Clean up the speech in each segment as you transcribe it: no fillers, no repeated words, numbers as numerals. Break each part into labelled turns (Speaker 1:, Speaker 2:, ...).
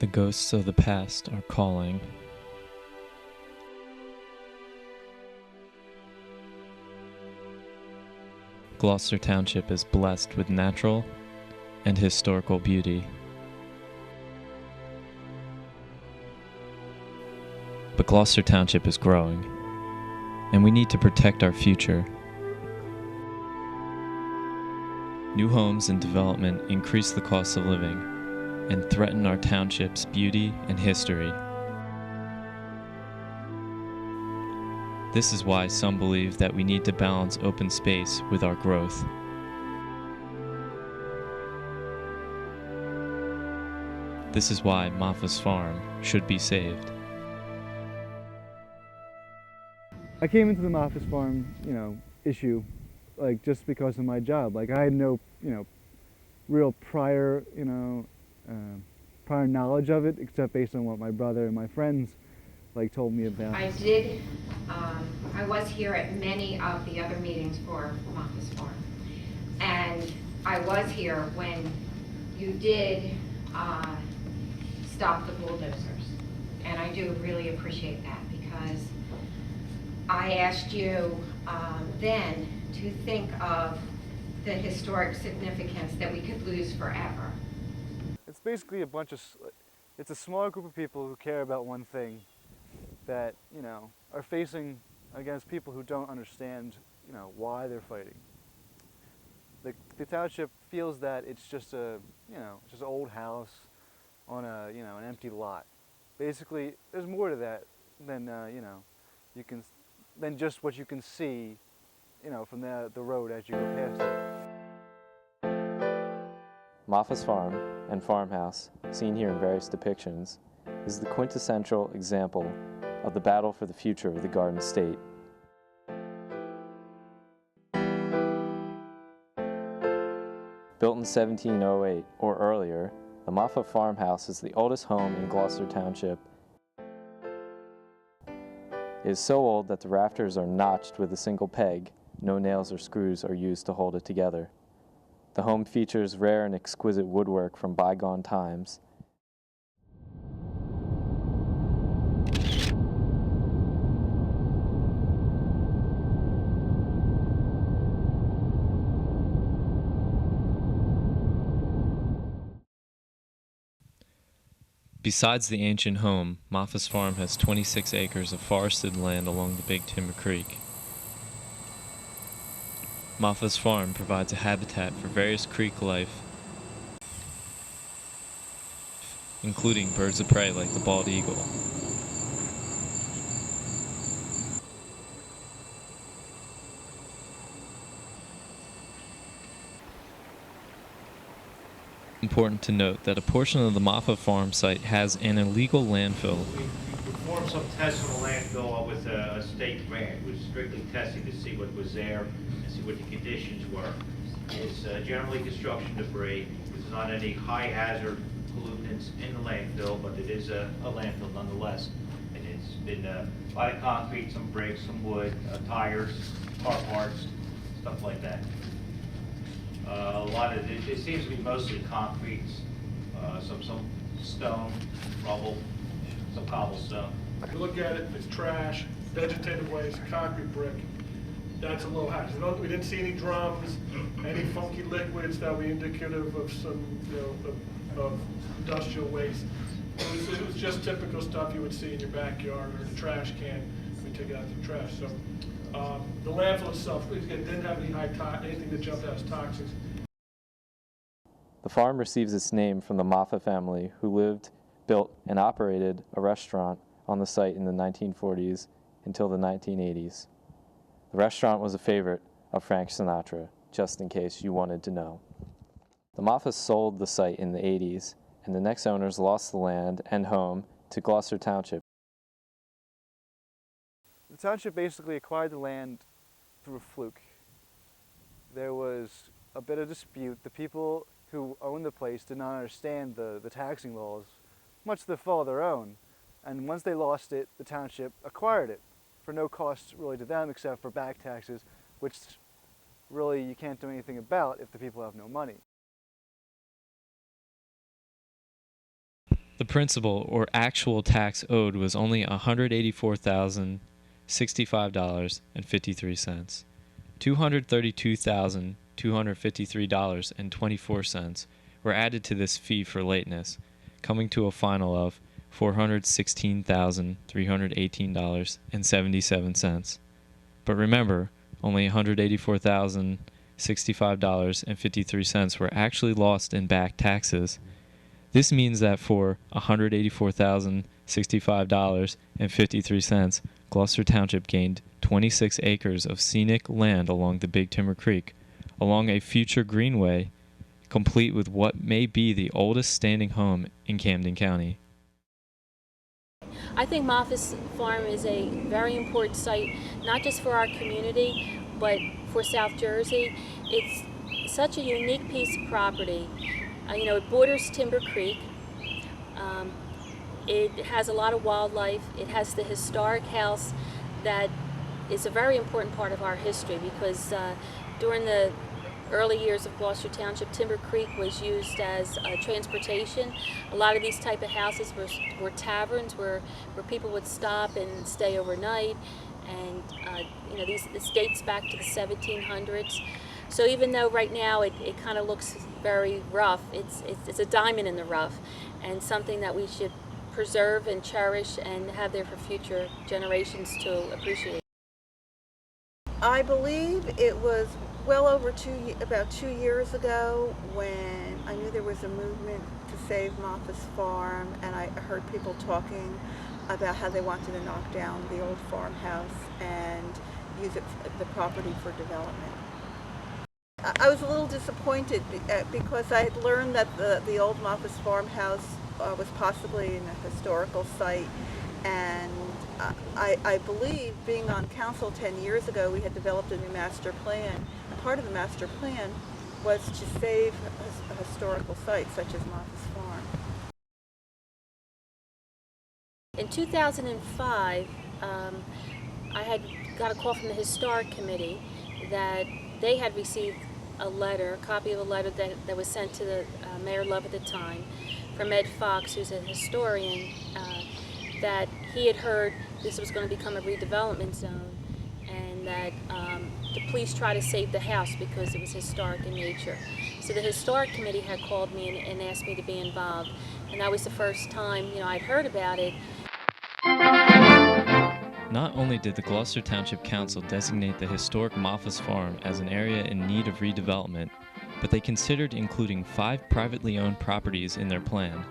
Speaker 1: The ghosts of the past are calling. Gloucester Township is blessed with natural and historical beauty. But Gloucester Township is growing, and we need to protect our future. New homes and development increase the cost of living and threaten our township's beauty and history. This is why some believe that we need to balance open space with our growth. This is why Moffa's farm should be saved.
Speaker 2: I came into the Moffa's farm, issue, just because of my job. I had no, real prior, prior knowledge of it, except based on what my brother and my friends, told me about.
Speaker 3: I was here at many of the other meetings for Moffa's farm, and I was here when you did stop the bulldozers, and I do really appreciate that, because I asked you then to think of the historic significance that we could lose forever.
Speaker 2: It's basically it's a small group of people who care about one thing that, are facing against people who don't understand, why they're fighting. The township feels that it's just just an old house on an empty lot. Basically, there's more to that than, than just what you can see, from the road as you go past it.
Speaker 1: Moffa's farm and farmhouse, seen here in various depictions, is the quintessential example of the battle for the future of the Garden State. Built in 1708 or earlier, the Moffa farmhouse is the oldest home in Gloucester Township. It is so old that the rafters are notched with a single peg. No nails or screws are used to hold it together. The home features rare and exquisite woodwork from bygone times. Besides the ancient home, Moffa's farm has 26 acres of forested land along the Big Timber Creek. Moffa's farm provides a habitat for various creek life, including birds of prey like the bald eagle. Important to note that a portion of the Moffa farm site has an illegal landfill.
Speaker 4: We performed some tests on the landfill with a state grant. It was strictly testing to see what was there and see what the conditions were. It's generally construction debris. There's not any high hazard pollutants in the landfill, but it is a landfill nonetheless. And it's been a lot of concrete, some bricks, some wood, tires, car parts, stuff like that. A lot of it seems to be mostly concrete, some stone, rubble, some cobblestone.
Speaker 5: If you look at it, it's trash, vegetative waste, concrete brick. That's a low hazard. We didn't see any drums, any funky liquids that were indicative of some, of industrial waste. It was just typical stuff you would see in your backyard or in a trash can when you take it out to the trash. So the landfill itself, again, didn't have anything that jumped out as toxins.
Speaker 1: The farm receives its name from the Moffa family, who lived, built, and operated a restaurant on the site in the 1940s until the 1980s. The restaurant was a favorite of Frank Sinatra, just in case you wanted to know. The Moffas sold the site in the 80s, and the next owners lost the land and home to Gloucester Township.
Speaker 2: The township basically acquired the land through a fluke. There was a bit of dispute. The people who owned the place did not understand the taxing laws, much to the fault of their own. And once they lost it, the township acquired it for no cost really to them except for back taxes, which really you can't do anything about if the people have no money.
Speaker 1: The principal or actual tax owed was only $184,065.53. $232,253.24 were added to this fee for lateness, coming to a final of $416,318.77. But remember, only $184,065.53 were actually lost in back taxes. This means that for $184,065.53, Gloucester Township gained 26 acres of scenic land along the Big Timber Creek, along a future greenway, complete with what may be the oldest standing home in Camden County.
Speaker 6: I think Moffa's Farm is a very important site, not just for our community, but for South Jersey. It's such a unique piece of property. It borders Timber Creek. It has a lot of wildlife. It has the historic house that is a very important part of our history, because during the early years of Gloucester Township, Timber Creek was used as transportation. A lot of these type of houses were taverns where people would stop and stay overnight, and this dates back to the 1700s. So even though right now it kind of looks very rough, it's a diamond in the rough, and something that we should preserve and cherish and have there for future generations to appreciate.
Speaker 7: I believe it was well over about 2 years ago when I knew there was a movement to save Moffa's Farm, and I heard people talking about how they wanted to knock down the old farmhouse and use the property for development. I was a little disappointed because I had learned that the old Moffa's farmhouse was possibly in a historical site, and I believe, being on council 10 years ago, we had developed a new master plan. Part of the master plan was to save a historical sites such as Moffa's Farm.
Speaker 6: In 2005, I had got a call from the Historic Committee that they had received a copy of a letter that was sent to the Mayor Love at the time from Ed Fox, who's a historian, that he had heard this was going to become a redevelopment zone, and that to please try to save the house because it was historic in nature. So the Historic Committee had called me and asked me to be involved, and that was the first time I'd heard about it.
Speaker 1: Not only did the Gloucester Township Council designate the historic Moffa's Farm as an area in need of redevelopment, but they considered including 5 privately owned properties in their plan.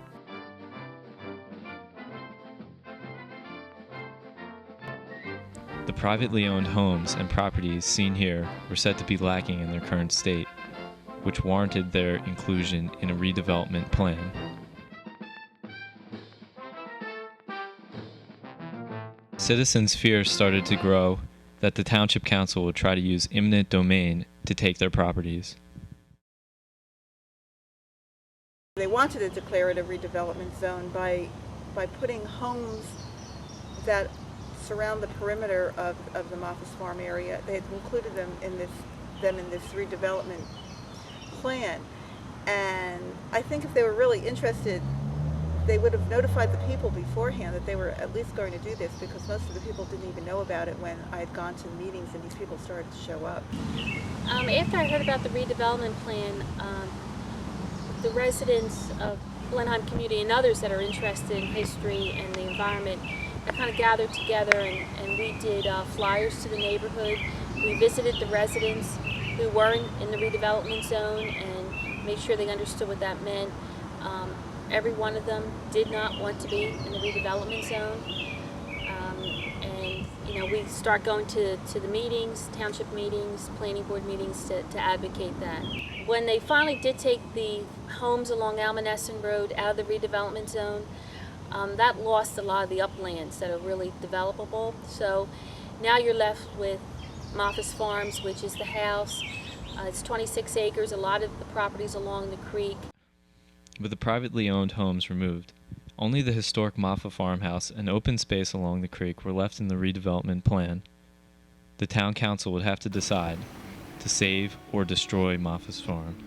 Speaker 1: The privately owned homes and properties seen here were said to be lacking in their current state, which warranted their inclusion in a redevelopment plan. Citizens' fears started to grow that the Township Council would try to use eminent domain to take their properties.
Speaker 7: They wanted to declare it a redevelopment zone by putting homes that surround the perimeter of the Moffa's Farm area. They had included them in this redevelopment plan, and I think if they were really interested, they would have notified the people beforehand that they were at least going to do this, because most of the people didn't even know about it when I had gone to the meetings and these people started to show up.
Speaker 6: After I heard about the redevelopment plan, the residents of Blenheim community and others that are interested in history and the environment kind of gathered together, and we did flyers to the neighborhood. We visited the residents who were in the redevelopment zone and made sure they understood what that meant. Every one of them did not want to be in the redevelopment zone. And we start going to the meetings, township meetings, planning board meetings to advocate that. When they finally did take the homes along Almanesson Road out of the redevelopment zone, that lost a lot of the uplands that are really developable. So now you're left with Moffa's Farms, which is the house. It's 26 acres, a lot of the properties along the creek.
Speaker 1: With the privately owned homes removed, only the historic Moffa farmhouse and open space along the creek were left in the redevelopment plan. The town council would have to decide to save or destroy Moffa's Farm.